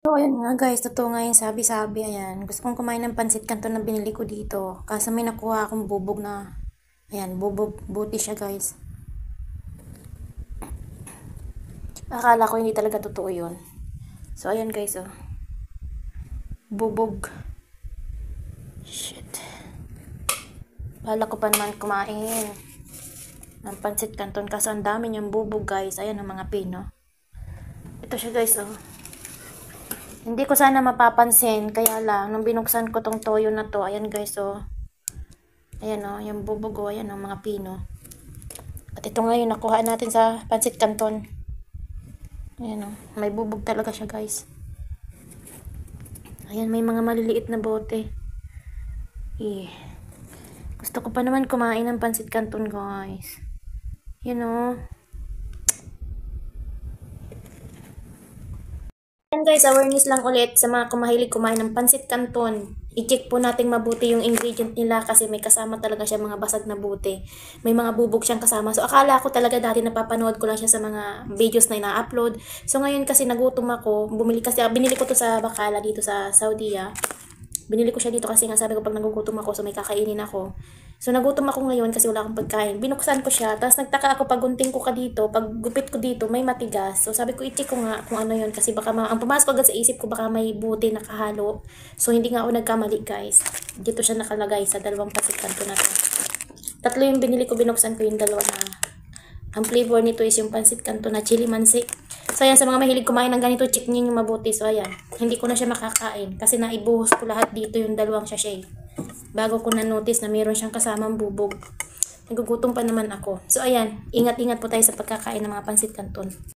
So, ayun nga guys, totoo nga yung sabi-sabi, ayan. Gusto kong kumain ng pansit canton na binili ko dito. Kaso may nakuha akong bubog na, ayan, bubog, buti siya guys. Akala ko hindi talaga totoo yun. So, ayan guys, oh. Bubog. Shit. Akala ko pa naman kumain ng pansit canton kaso ang dami niyang bubog guys. Ayan ang mga pino. Ito siya guys, oh. Hindi ko sana mapapansin, kaya lang, nung binuksan ko tong toyo na to, ayan guys, oh. Ayan, oh, yung bubog, oh, ayan, oh, mga pino. At ito nga yung nakuha natin sa pansit canton. Ayan, oh, may bubog talaga siya guys. Ayan, may mga maliliit na bote. Gusto ko pa naman kumain ng pansit canton guys. Ayan, oh. Ayan guys, awareness lang ulit sa mga kumahilig kumain ng pansit canton. I-check po natin mabuti yung ingredient nila kasi may kasama talaga siya mga basag na buti. May mga bubog siyang kasama. So akala ko talaga dati napapanood ko lang siya sa mga videos na ina-upload. So ngayon kasi nagutom ako, binili ko to sa Bacala dito sa Saudi. Binili ko siya dito kasi nga sabi ko pag nagugutom ako so may kakainin ako. So nagutom ako ngayon kasi wala akong pagkain. Binuksan ko siya, tapos nagtaka ako pag gunting ko ka dito, pag gupit ko dito may matigas. So sabi ko i-check ko nga kung ano yun kasi baka ang pumasok agad sa isip ko baka may buti nakahalo. So hindi nga ako nagkamali guys. Dito siya nakalagay sa dalawang pansit canton na to. Tatlo yung binili ko, binuksan ko yung dalawa na. Ang flavor nito is yung pansit canton na chili mansi. So ayan, sa mga mahilig kumain ng ganito, check niyo yung mabuti. So ayan, hindi ko na siya makakain kasi naibuhos ko lahat dito yung dalawang sachet. Bago ko na-notice na meron siyang kasamang bubog. Nagugutom pa naman ako. So ayan, ingat-ingat po tayo sa pagkakain ng mga pansit canton.